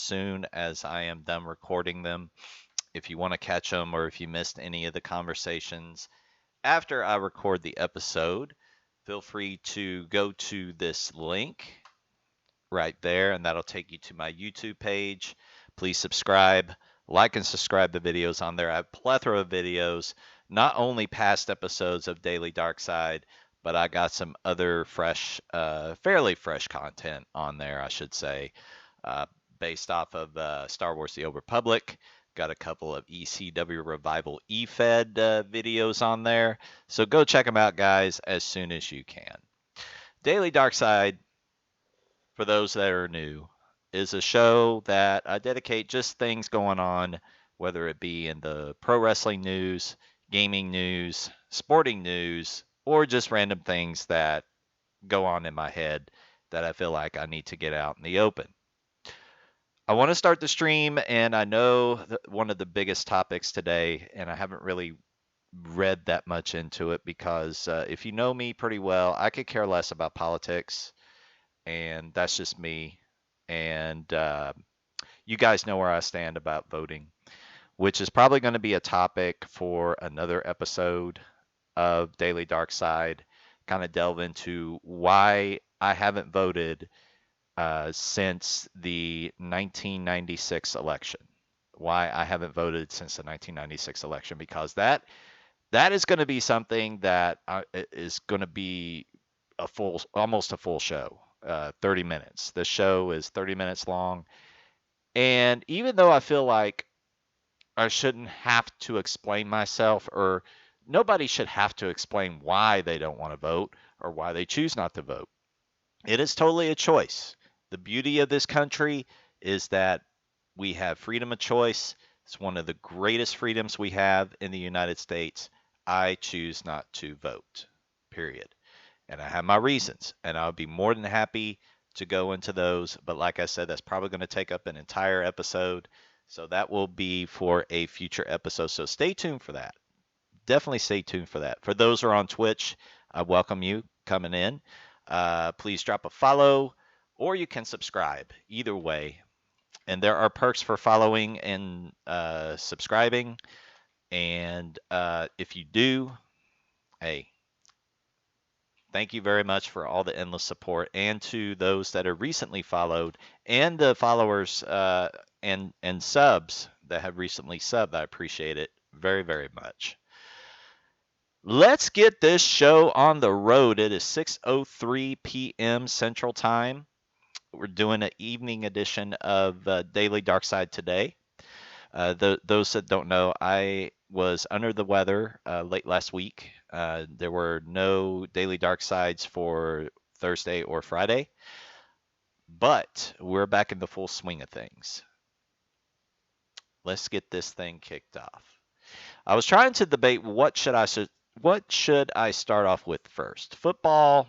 soon as I am done recording them. If you want to catch them or if you missed any of the conversations after I record the episode, feel free to go to this link right there, and that'll take you to my YouTube page. Please subscribe, like, and subscribe the videos on there. I have a plethora of videos, not only past episodes of Daily Darkside, but I got some other fresh, fairly fresh content on there, I should say, uh, based off of Star Wars The Old Republic. Got a couple of ECW Revival EFED videos on there. So go check them out, guys, as soon as you can. Daily Darkside, for those that are new, is a show that I dedicate just things going on, whether it be in the pro wrestling news, gaming news, sporting news, or just random things that go on in my head that I feel like I need to get out in the open. I want to start the stream, and I know that one of the biggest topics today, and I haven't really read that much into it because if you know me pretty well, I could care less about politics, and that's just me. And you guys know where I stand about voting, which is probably going to be a topic for another episode of Daily Dark Side. Kind of delve into why I haven't voted since the 1996 election. Why I haven't voted since the 1996 election, because that is going to be something that is going to be almost a full show, 30 minutes. The show is 30 minutes long. And even though I feel like I shouldn't have to explain myself, or nobody should have to explain why they don't want to vote or why they choose not to vote, it is totally a choice. The beauty of this country is that we have freedom of choice. It's one of the greatest freedoms we have in the United States. I choose not to vote, period. And I have my reasons, and I'll be more than happy to go into those. But like I said, that's probably going to take up an entire episode. So that will be for a future episode. So stay tuned for that. Definitely stay tuned for that. For those who are on Twitch, I welcome you coming in. Please drop a follow, or you can subscribe. Either way. And there are perks for following and subscribing. And if you do, hey, thank you very much for all the endless support, and to those that are recently followed, and the followers and subs that have recently subbed. I appreciate it very, very much. Let's get this show on the road. It is 6:03 p.m. Central Time. We're doing an evening edition of Daily Darkside today. Those that don't know, I was under the weather late last week. There were no Daily Darksides for Thursday or Friday, but we're back in the full swing of things. Let's get this thing kicked off. I was trying to debate what should I start off with first, football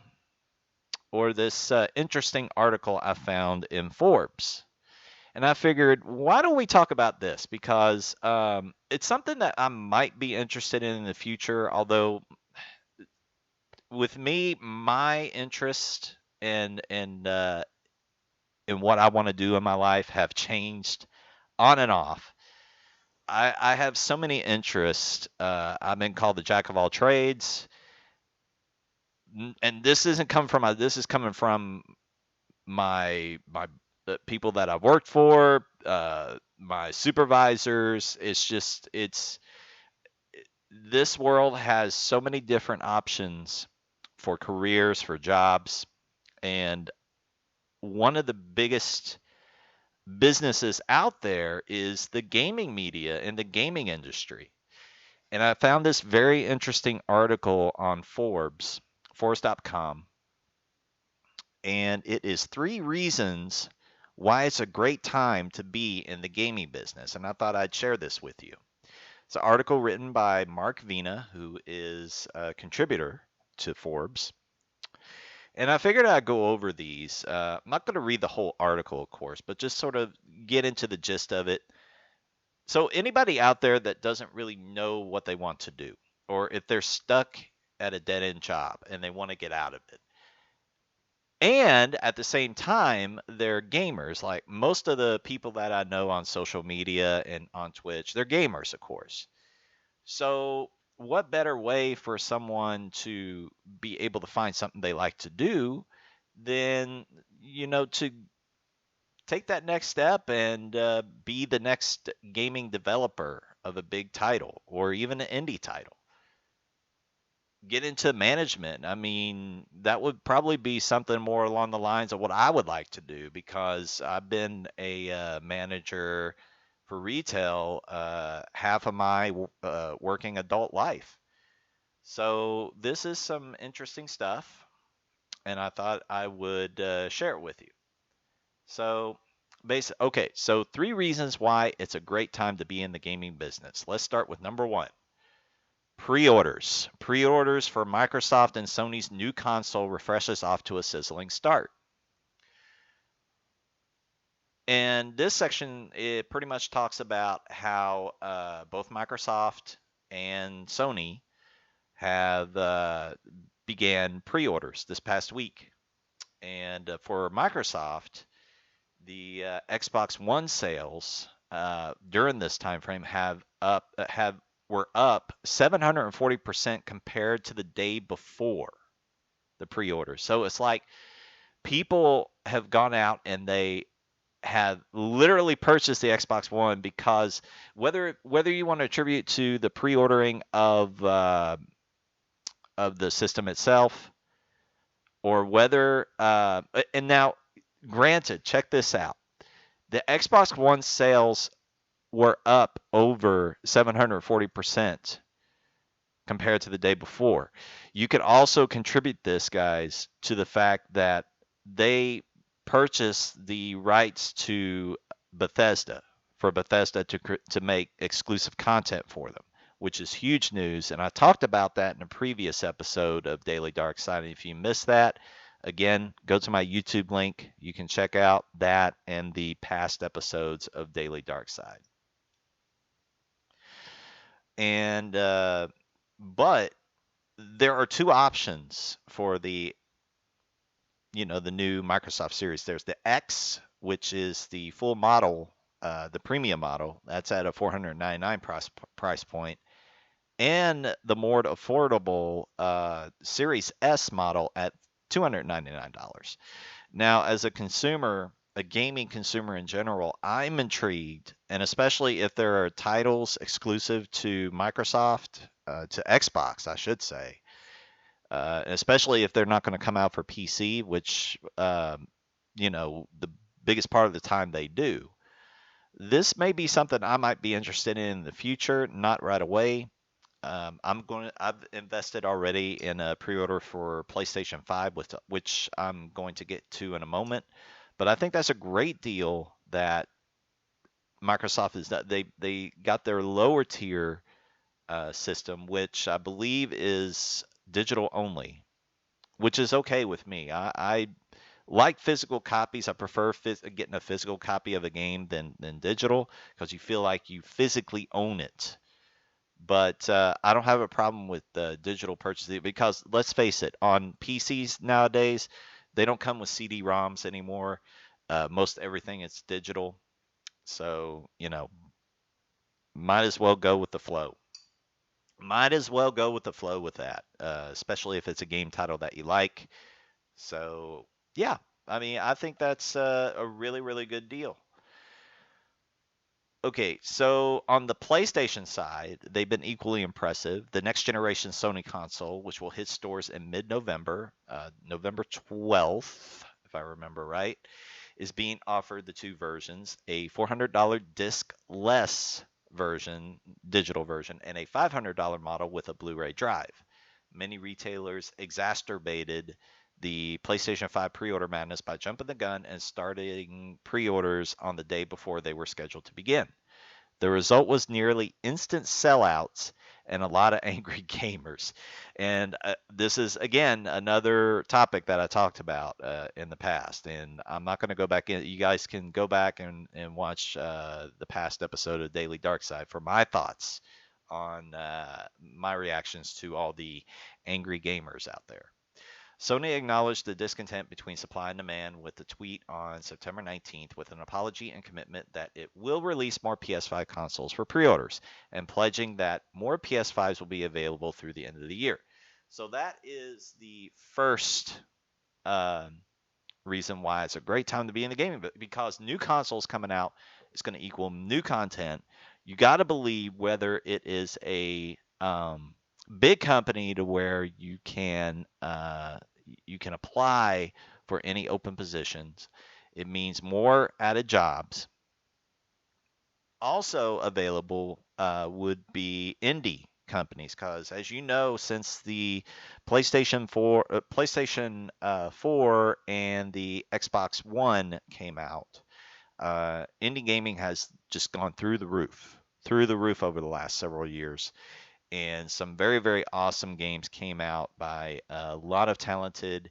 or this interesting article I found in Forbes. And I figured, why don't we talk about this? Because it's something that I might be interested in the future. Although, with me, my interest in what I want to do in my life have changed on and off. I have so many interests. I've been called the jack of all trades, and this isn't coming from this is coming from my the people that I've worked for, my supervisors. It's this world has so many different options for careers, for jobs, and one of the biggest businesses out there is the gaming media and the gaming industry. And I found this very interesting article on Forbes.com, and it is 3 reasons why it's a great time to be in the gaming business. And I thought I'd share this with you. It's an article written by Mark Vina, who is a contributor to Forbes. And I figured I'd go over these. I'm not going to read the whole article, of course, but just sort of get into the gist of it. So, anybody out there that doesn't really know what they want to do, or if they're stuck at a dead end job and they want to get out of it, And at the same time, they're gamers. Like most of the people that I know on social media and on Twitch, they're gamers, of course. So, what better way for someone to be able to find something they like to do than, to take that next step and be the next gaming developer of a big title or even an indie title? Get into management. I mean, that would probably be something more along the lines of what I would like to do because I've been a manager for retail half of my working adult life. So this is some interesting stuff, and I thought I would share it with you. So, okay, so 3 reasons why it's a great time to be in the gaming business. Let's start with number one. Pre-orders. Pre-orders for Microsoft and Sony's new console refreshes off to a sizzling start. And this section, it pretty much talks about how both Microsoft and Sony have began pre-orders this past week. And for Microsoft, the Xbox One sales during this time frame were up 740% compared to the day before the pre-order. So it's like people have gone out and they have literally purchased the Xbox One because whether you want to attribute to the pre-ordering of the system itself or whether and now granted, check this out. The Xbox One sales were up over 740% compared to the day before. You could also contribute this, guys, to the fact that they purchased the rights to Bethesda for Bethesda to make exclusive content for them, which is huge news. And I talked about that in a previous episode of Daily DarkSide. And if you missed that, again, go to my YouTube link. You can check out that and the past episodes of Daily DarkSide. And but there are two options for the new Microsoft Series. There's the X, which is the full model, the premium model. That's at a $499 price point, and the more affordable Series S model at $299. Now, as a consumer, a gaming consumer in general, I'm intrigued, and especially if there are titles exclusive to Microsoft, to Xbox, I should say, especially if they're not going to come out for PC, which, the biggest part of the time they do. This may be something I might be interested in the future, not right away. I've invested already in a pre-order for PlayStation 5, which I'm going to get to in a moment. But I think that's a great deal that Microsoft is that they got their lower tier system, which I believe is digital only, which is okay with me. I like physical copies. I prefer getting a physical copy of a game than digital because you feel like you physically own it. But I don't have a problem with digital purchasing because let's face it, on PCs nowadays, they don't come with CD-ROMs anymore. Most everything is digital. So, might as well go with the flow. Might as well go with the flow with that, especially if it's a game title that you like. So, yeah, I mean, I think that's a really, really good deal. Okay, so on the PlayStation side, they've been equally impressive. The next generation Sony console, which will hit stores in mid-November, November 12th, if I remember right, is being offered the two versions, a $400 disc-less version, digital version, and a $500 model with a Blu-ray drive. Many retailers exacerbated the PlayStation 5 pre-order madness by jumping the gun and starting pre-orders on the day before they were scheduled to begin. The result was nearly instant sellouts and a lot of angry gamers. And this is, again, another topic that I talked about in the past. And I'm not going to go back in. You guys can go back and watch the past episode of Daily Darkside for my thoughts on my reactions to all the angry gamers out there. Sony acknowledged the discontent between supply and demand with a tweet on September 19th with an apology and commitment that it will release more PS5 consoles for pre-orders and pledging that more PS5s will be available through the end of the year. So that is the first um, reason why it's a great time to be in the gaming, because new consoles coming out is going to equal new content. You got to believe whether it is a big company to where you can apply for any open positions. It means more added jobs. Also available would be indie companies, because as you know, since the PlayStation 4 and the Xbox One came out, indie gaming has just gone through the roof over the last several years, and some very very awesome games came out by a lot of talented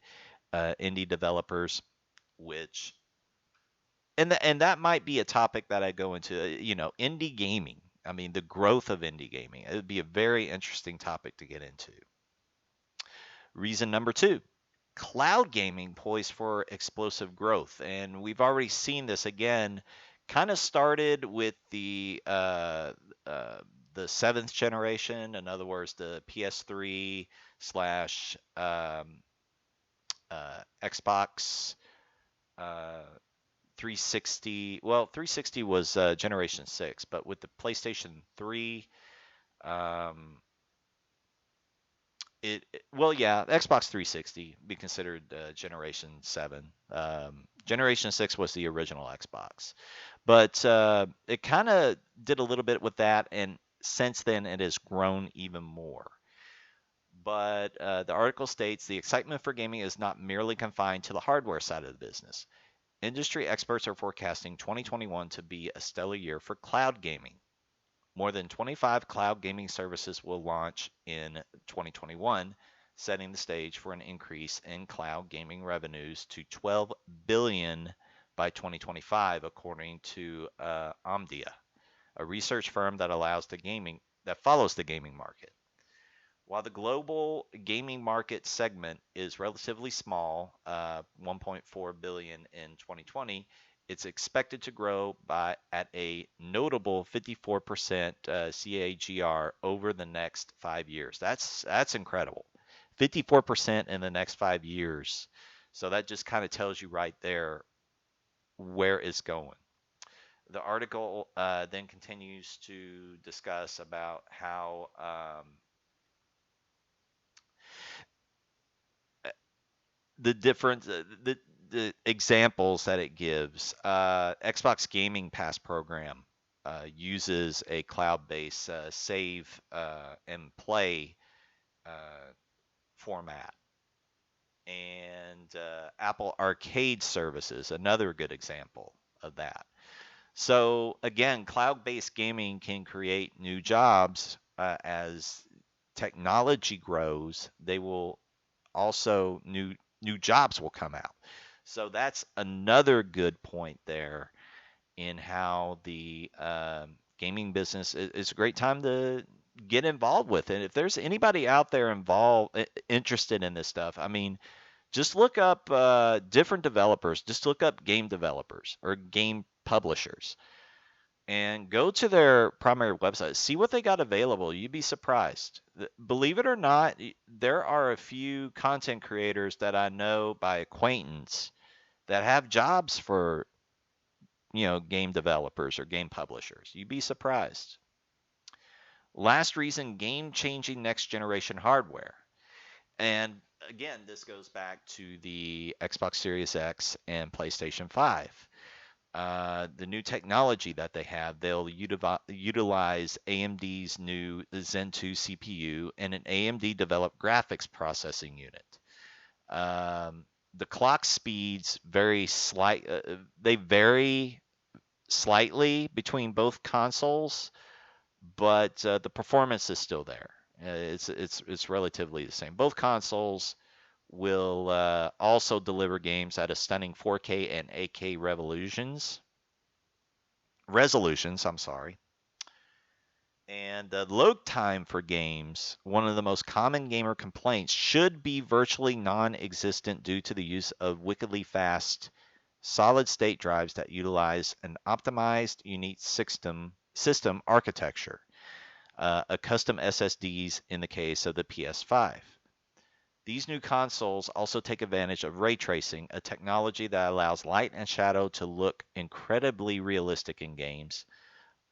indie developers, which and that might be a topic that I go into, indie gaming. I mean, the growth of indie gaming. It would be a very interesting topic to get into. Reason number two, cloud gaming poised for explosive growth. And we've already seen this again, kind of started with the seventh generation, in other words, the PS3 slash Xbox 360. Well, 360 was Generation 6, but with the PlayStation 3, um, well, yeah, Xbox 360 be considered Generation 7. Generation 6 was the original Xbox, but it kind of did a little bit with that, and since then it has grown even more. But the article states the excitement for gaming is not merely confined to the hardware side of the business. Industry experts are forecasting 2021 to be a stellar year for cloud gaming. More than 25 cloud gaming services will launch in 2021, setting the stage for an increase in cloud gaming revenues to 12 billion by 2025, according to Omdia, a research firm that follows the gaming market. While the global gaming market segment is relatively small, 1.4 billion in 2020, it's expected to grow by at a notable 54% CAGR over the next 5 years. That's incredible. 54% in the next 5 years. So that just kind of tells you right there where it's going. The article then continues to discuss about how the different the examples that it gives. Xbox Gaming Pass program uses a cloud-based save and play uh, format, and Apple Arcade services, another good example of that. So again, cloud-based gaming can create new jobs as technology grows. They will also new jobs will come out. So that's another good point there in how the gaming business is a great time to get involved with. And if there's anybody out there interested in this stuff, I mean, just look up different developers. Just look up game developers or game publishers and go to their primary website. See what they got available. You'd be surprised. Believe it or not, there are a few content creators that I know by acquaintance that have jobs for, game developers or game publishers. You'd be surprised. Last reason, game-changing next-generation hardware. And again, this goes back to the Xbox Series X and PlayStation 5. The new technology that they have, they'll utilize AMD's new Zen 2 CPU and an AMD developed graphics processing unit. The clock speeds they vary slightly between both consoles, but the performance is still there. It's relatively the same. Both consoles will also deliver games at a stunning 4K and 8K resolutions. I'm sorry. And the load time for games, one of the most common gamer complaints, should be virtually non-existent due to the use of wickedly fast solid-state drives that utilize an optimized unique system architecture, a custom SSDs in the case of the PS5. These new consoles also take advantage of ray tracing, a technology that allows light and shadow to look incredibly realistic in games.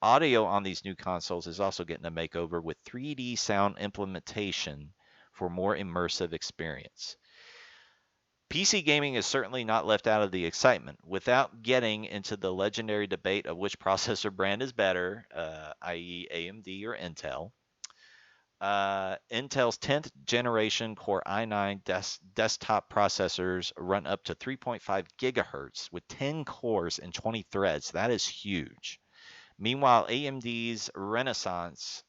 Audio on these new consoles is also getting a makeover with 3D sound implementation for more immersive experience. PC gaming is certainly not left out of the excitement. Without getting into the legendary debate of which processor brand is better, i.e., AMD or Intel, Intel's 10th generation Core i9 desktop processors run up to 3.5 gigahertz with 10 cores and 20 threads. That is huge. Meanwhile, AMD's Renaissance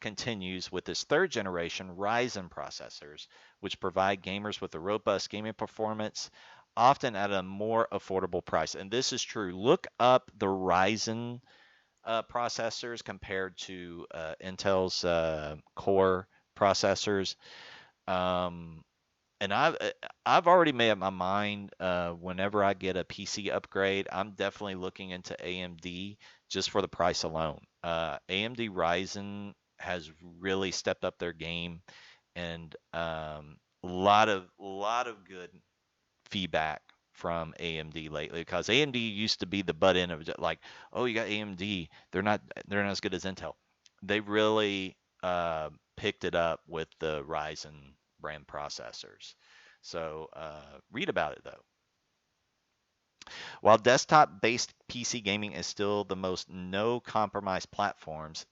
continues with its third generation Ryzen processors, which provide gamers with a robust gaming performance, often at a more affordable price. And this is true. Look up the Ryzen processors compared to Intel's Core processors. Um, and I've already made up my mind. Whenever I get a PC upgrade, I'm definitely looking into AMD just for the price alone. AMD Ryzen has really stepped up their game, and a lot of good feedback from AMD lately because AMD used to be the butt end of like, oh, you got AMD, they're not as good as Intel. They really picked it up with the Ryzen brand processors. So read about it though. While desktop-based PC gaming is still the most no-compromise platforms,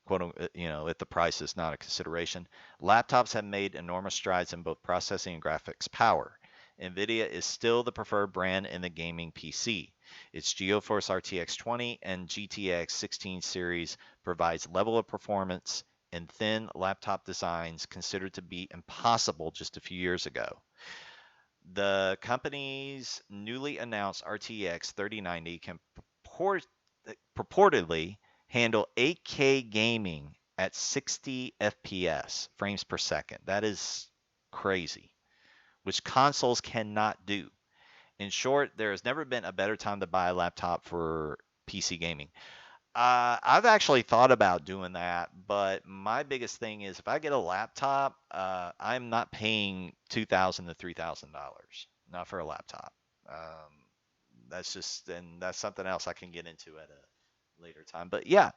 if the price is not a consideration, laptops have made enormous strides in both processing and graphics power. NVIDIA is still the preferred brand in the gaming PC. Its GeForce RTX 20 and GTX 16 series provides level of performance in thin laptop designs considered to be impossible just a few years ago. The company's newly announced RTX 3090 can purportedly handle 8K gaming at 60 FPS frames per second. That is crazy, which consoles cannot do. In short, there has never been a better time to buy a laptop for PC gaming. I've actually thought about doing that, but my biggest thing is if I get a laptop, I'm not paying $2,000 to $3,000, not for a laptop. And that's something else I can get into at a later time. But yeah,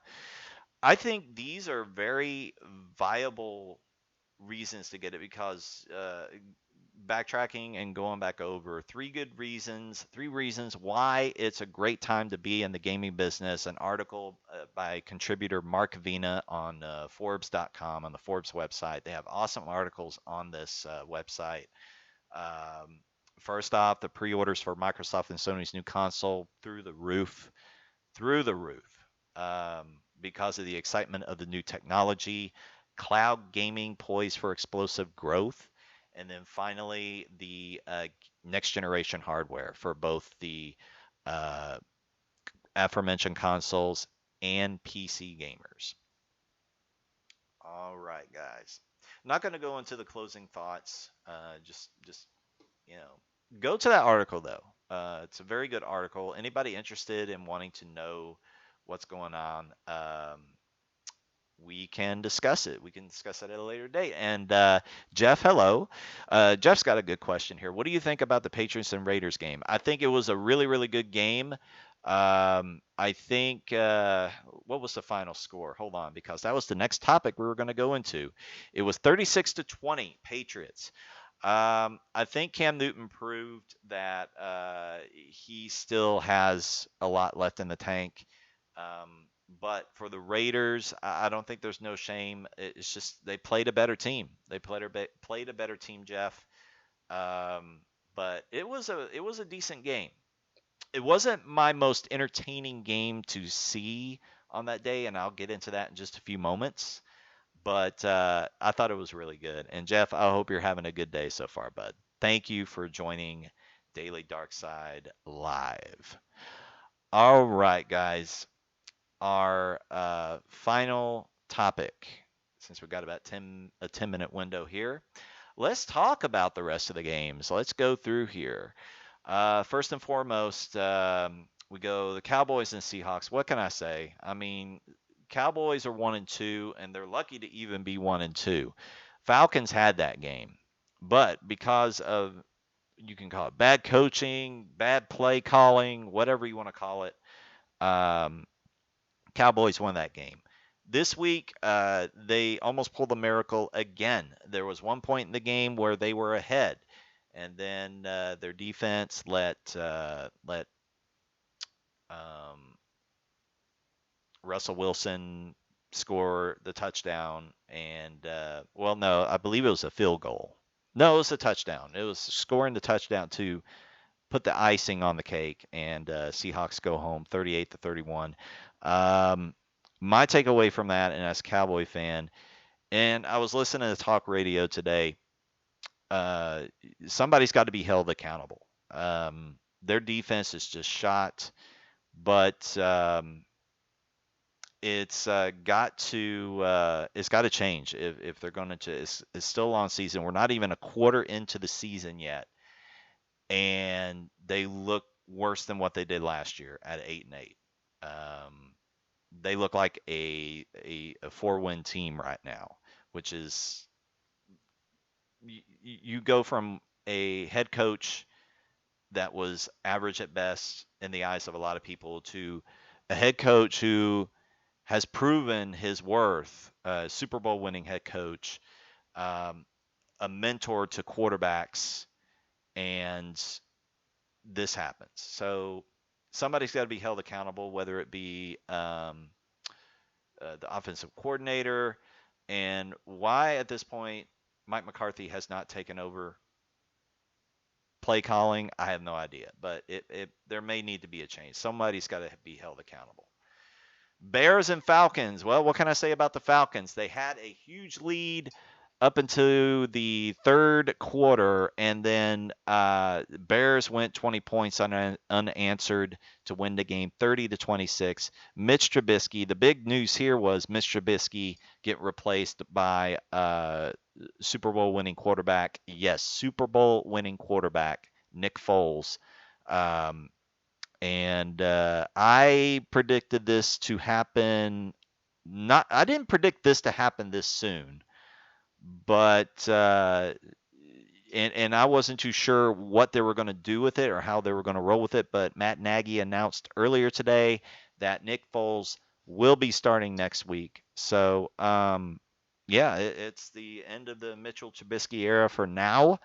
I think these are very viable reasons to get it because backtracking and going back over three reasons why it's a great time to be in the gaming business. An article by contributor Mark Vina on Forbes.com, on the Forbes website. They have awesome articles on this website. First off, the pre-orders for Microsoft and Sony's new console through the roof, because of the excitement of the new technology, cloud gaming poised for explosive growth, and then finally the next generation hardware for both the uh, aforementioned consoles and PC gamers. All right, guys. I'm not going to go into the closing thoughts. Just you know, go to that article though. It's a very good article. Anybody interested in wanting to know what's going on, we can discuss it. We can discuss it at a later date. And Jeff, hello. Jeff's got a good question here. What do you think about the Patriots and Raiders game? I think it was a really, really good game. I think what was the final score? Hold on, because that was the next topic we were going to go into. It was 36-20 Patriots. I think Cam Newton proved that he still has a lot left in the tank. But for the Raiders, I don't think there's no shame. It's just they played a better team. They played a better team, Jeff. But it was a decent game. It wasn't my most entertaining game to see on that day, and I'll get into that in just a few moments. But I thought it was really good. And Jeff, I hope you're having a good day so far, bud. Thank you for joining Daily Dark Side Live. All right, guys. our final topic, since we've got about a 10-minute window here, let's talk about the rest of the games. Let's go through here. First and foremost, we go the Cowboys and Seahawks. What can I say? I mean, Cowboys are 1-2, and they're lucky to even be 1-2. Falcons had that game, but because of, you can call it bad coaching, bad play calling, whatever you want to call it, um, Cowboys won that game. This week, they almost pulled a miracle again. There was one point in the game where they were ahead, and then their defense let um, Russell Wilson score the touchdown. And well, no, I believe it was a field goal. No, it was a touchdown. It was scoring the touchdown to put the icing on the cake, and Seahawks go home 38-31. Um, my takeaway from that, and as a Cowboy fan, and I was listening to talk radio today, uh, somebody's got to be held accountable. Their defense is just shot, but it's got to change if they're going to. It's still a long season. We're not even a quarter into the season yet, and they look worse than what they did last year at 8-8. They look like a 4-win team right now, which is, you go from a head coach that was average at best in the eyes of a lot of people to a head coach who has proven his worth, a Super Bowl winning head coach, um, a mentor to quarterbacks, and this happens. So somebody's got to be held accountable, whether it be the offensive coordinator, and why at this point Mike McCarthy has not taken over play calling. I have no idea, but there may need to be a change. Somebody's got to be held accountable. Bears and Falcons. Well, what can I say about the Falcons? They had a huge lead up into the third quarter, and then Bears went 20 points unanswered to win the game 30-26. Mitch Trubisky. The big news here was Mitch Trubisky get replaced by Super Bowl winning quarterback. Yes, Super Bowl winning quarterback Nick Foles. Um, and I predicted this to happen. Not, I didn't predict this to happen this soon, but and I wasn't too sure what they were going to do with it or how they were going to roll with it. But Matt Nagy announced earlier today that Nick Foles will be starting next week. So yeah, it's the end of the Mitchell Trubisky era for now.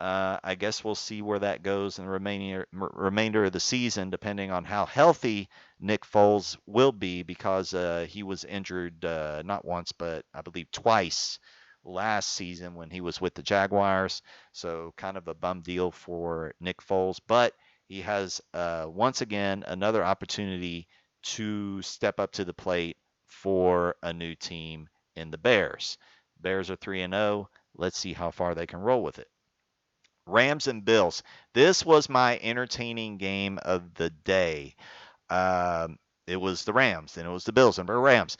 I guess we'll see where that goes in the remainder of the season, depending on how healthy Nick Foles will be, because he was injured not once, but I believe twice last season when he was with the Jaguars. So kind of a bum deal for Nick Foles, but he has once again another opportunity to step up to the plate for a new team in the Bears. Bears are 3-0. Let's see how far they can roll with it. Rams and Bills. This was my entertaining game of the day. It was the Rams, then it was the Bills, and the Rams,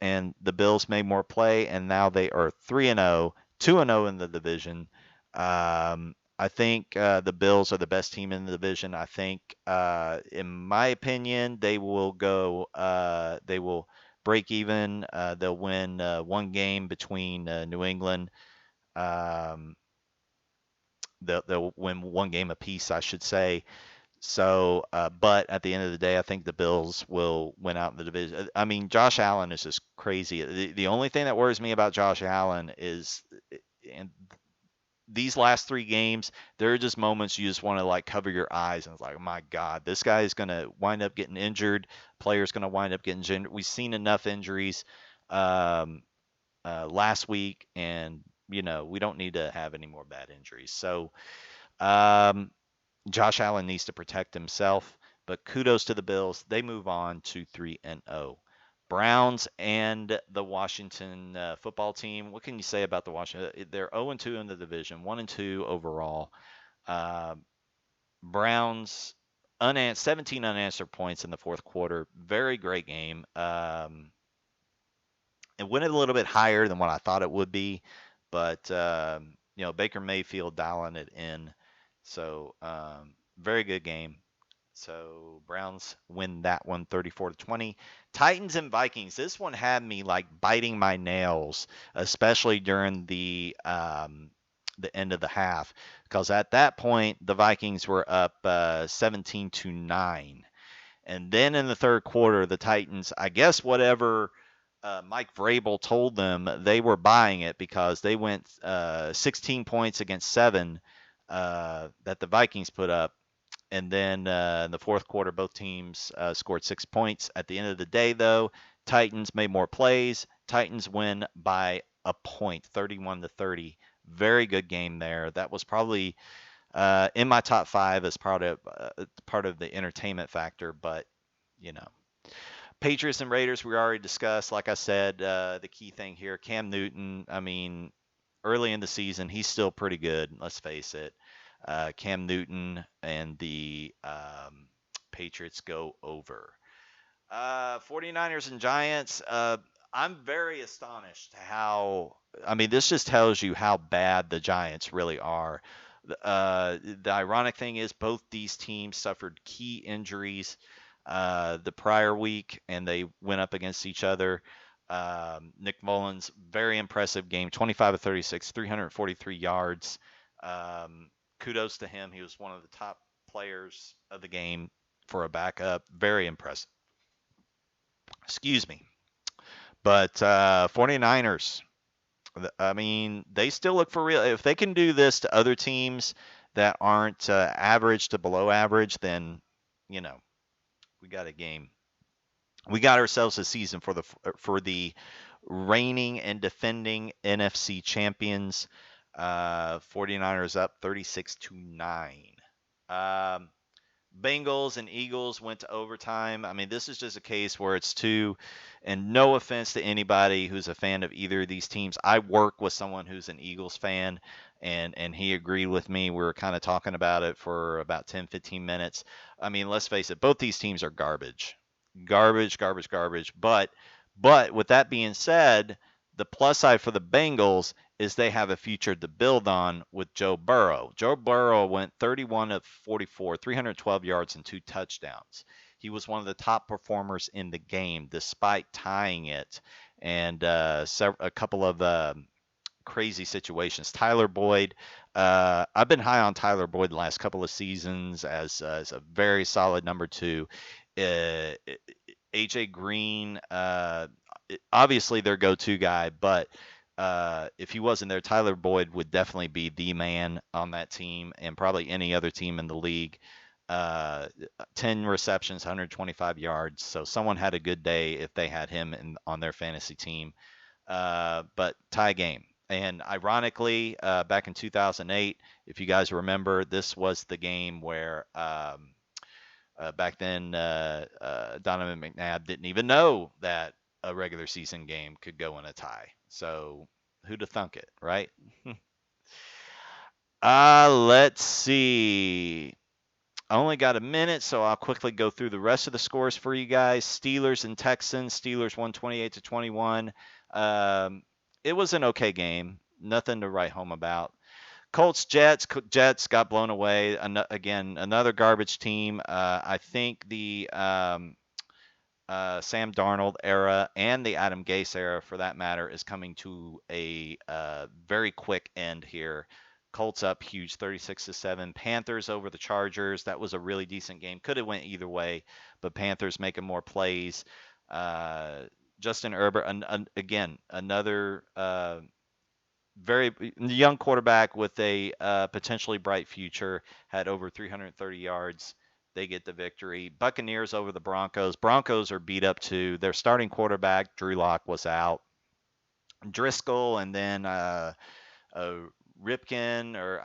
and the Bills made more play, and now they are 3-0, 2-0 in the division. I think the Bills are the best team in the division. I think, in my opinion, they will go. They will break even. They'll win one game between New England. Um, they'll win one game apiece, I should say. So, but at the end of the day, I think the Bills will win out in the division. I mean, Josh Allen is just crazy. The only thing that worries me about Josh Allen is, in these last three games, there are just moments you just want to like cover your eyes and it's like, oh my God, this guy is going to wind up getting injured. Player's going to wind up getting injured. We've seen enough injuries um, last week, and we don't need to have any more bad injuries. So, um, Josh Allen needs to protect himself, but kudos to the Bills. They move on to 3-0. Browns and the Washington football team. What can you say about the Washington? They're 0-2 in the division, 1-2 overall. Uh, Browns unanswered 17 unanswered points in the fourth quarter. Very great game. It went a little bit higher than what I thought it would be, but Baker Mayfield dialing it in. So very good game. So Browns win that one 34-20. Titans and Vikings. This one had me like biting my nails, especially during the end of the half, because at that point the Vikings were up 17-9. And then in the third quarter, the Titans, I guess whatever Mike Vrabel told them, they were buying it because they went 16 points against 7 that the Vikings put up. And then in the fourth quarter, both teams scored 6 points. At the end of the day, though, Titans made more plays. Titans win by a point, 31-30. Very good game there. That was probably in my top 5 as part of the entertainment factor. But you know, Patriots and Raiders we already discussed. Like I said, the key thing here, Cam Newton. I mean, early in the season, he's still pretty good. Let's face it. Cam Newton and the Patriots go over. 49ers and Giants. I'm very astonished how. I mean, this just tells you how bad the Giants really are. The ironic thing is, both these teams suffered key injuries the prior week, and they went up against each other. Nick Mullins, very impressive game, 25 of 36, 343 yards. Kudos to him. He was one of the top players of the game for a backup. Very impressive. Excuse me. But 49ers, I mean, they still look for real. If they can do this to other teams that aren't average to below average, then, you know, we got a game. We got ourselves a season for the reigning and defending NFC champions. 49ers up 36-9. Um, Bengals and Eagles went to overtime. I mean, this is just a case where it's two, and no offense to anybody who's a fan of either of these teams. I work with someone who's an Eagles fan, and he agreed with me. We were kind of talking about it for about 10, 15 minutes. I mean, let's face it, both these teams are garbage. Garbage, garbage, garbage. But with that being said, the plus side for the Bengals is they have a future to build on with Joe Burrow. Joe Burrow went 31 of 44, 312 yards and 2 touchdowns. He was one of the top performers in the game despite tying it and a couple of crazy situations. Tyler Boyd, I've been high on Tyler Boyd the last couple of seasons as a very solid number 2. Uh, AJ Green, obviously their go-to guy, but if he wasn't there, Tyler Boyd would definitely be the man on that team and probably any other team in the league. Uh, 10 receptions, 125 yards. So someone had a good day if they had him on their fantasy team. But tie game. And ironically, back in 2008, if you guys remember, this was the game where back then Donovan McNabb didn't even know that a regular season game could go in a tie. So who'd have thunk it, right? Let's see. I only got a minute, so I'll quickly go through the rest of the scores for you guys. Steelers and Texans. Steelers won 28-21. It was an okay game. Nothing to write home about. Colts Jets. Jets got blown away. Again, another garbage team. I think the Sam Darnold era and the Adam Gase era, for that matter, is coming to a very quick end here. Colts up huge, 36-7. Panthers over the Chargers. That was a really decent game. Could have went either way, but Panthers making more plays. Justin Herbert, again, another very young quarterback with a potentially bright future, had over 330 yards. They get the victory. Buccaneers over the Broncos. Broncos are beat up too. Their starting quarterback, Drew Lock, was out. Driscoll and then Ripken, or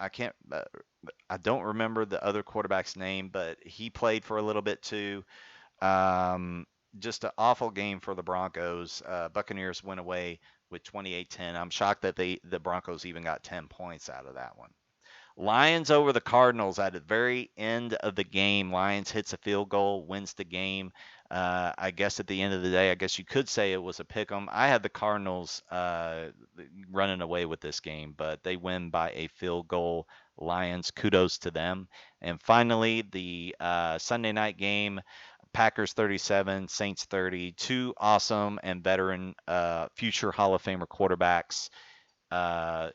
I don't remember the other quarterback's name, but he played for a little bit too. Just an awful game for the Broncos. Buccaneers went away with 28-10. I'm shocked that the Broncos even got 10 points out of that one. Lions over the Cardinals at the very end of the game. Lions hits a field goal, wins the game. I guess at the end of the day, I guess you could say it was a pick 'em. I had the Cardinals running away with this game, but they win by a field goal. Lions, kudos to them. And finally, the Sunday night game. Packers 37, Saints 30. Two awesome and veteran future Hall of Famer quarterbacks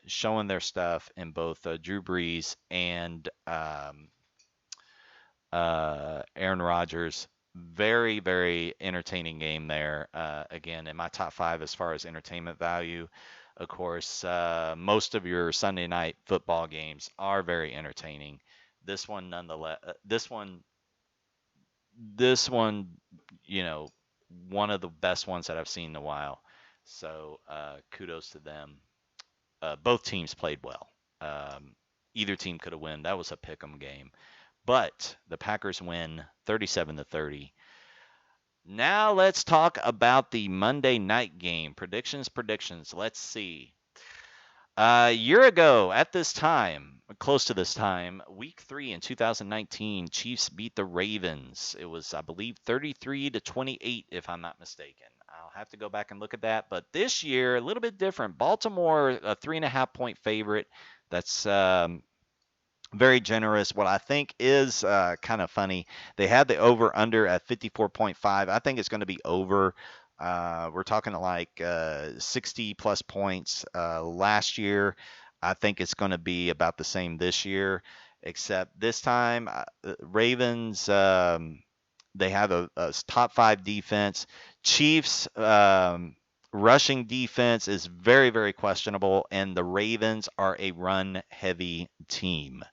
showing their stuff in both Drew Brees and Aaron Rodgers. Very, very entertaining game there. Again, in my top five as far as entertainment value. Of course, most of your Sunday night football games are very entertaining. This one, nonetheless, this one, you know, one of the best ones that I've seen in a while. So kudos to them. Both teams played well. Either team could have won. That was a pick 'em game. But the Packers win 37-30. Now let's talk about the Monday night game. Predictions. Let's see. A year ago at this time, close to this time, week 3 in 2019, Chiefs beat the Ravens. It was, I believe, 33-28, if I'm not mistaken. I'll have to go back and look at that. But this year, a little bit different. Baltimore, a 3.5-point favorite. That's very generous. What I think is kind of funny, they had the over under at 54.5. I think it's going to be over. We're talking like 60 plus points last year. I think it's going to be about the same this year, except this time, Ravens, they have a top 5 defense. Chiefs, rushing defense is very, very questionable, and the Ravens are a run heavy team.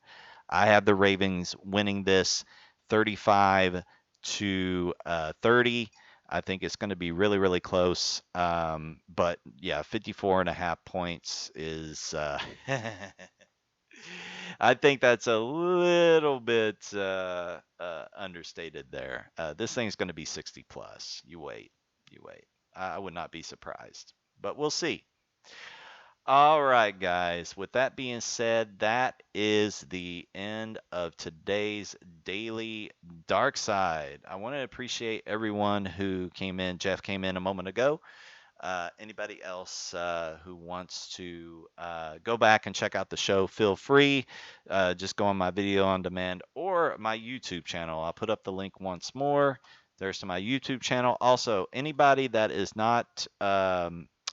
I have the Ravens winning this 35 to 30. I think it's going to be really, really close. But yeah, 54.5 points is, I think that's a little bit understated there. This thing's going to be 60 plus. You wait. I would not be surprised, but we'll see. All right, guys. With that being said, that is the end of today's daily dark side. I want to appreciate everyone who came in. Jeff came in a moment ago. Anybody else who wants to go back and check out the show, feel free. Just go on my video on demand or my YouTube channel. I'll put up the link once more. There's to my YouTube channel. Also, anybody that is not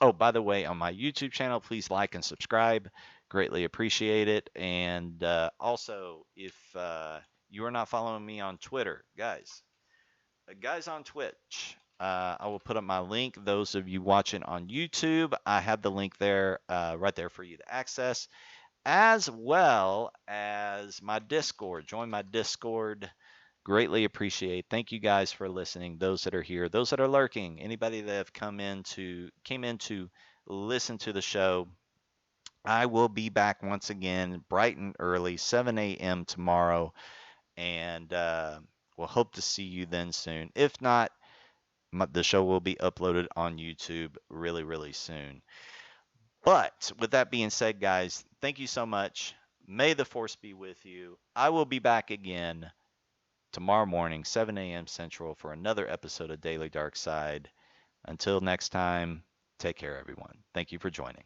oh, by the way, on my YouTube channel, please like and subscribe. Greatly appreciate it. And also, if you are not following me on Twitter, guys on Twitch, I will put up my link. Those of you watching on YouTube, I have the link there, right there for you to access, as well as my Discord. Join my Discord. Greatly appreciate. Thank you guys for listening. Those that are here, those that are lurking, anybody that have came in to listen to the show. I will be back once again, bright and early, 7 a.m. tomorrow, and we'll hope to see you then soon. If not, the show will be uploaded on YouTube really, really soon. But with that being said, guys, thank you so much. May the force be with you. I will be back again tomorrow morning, 7 a.m. Central, for another episode of Daily Dark Side. Until next time, take care, everyone. Thank you for joining.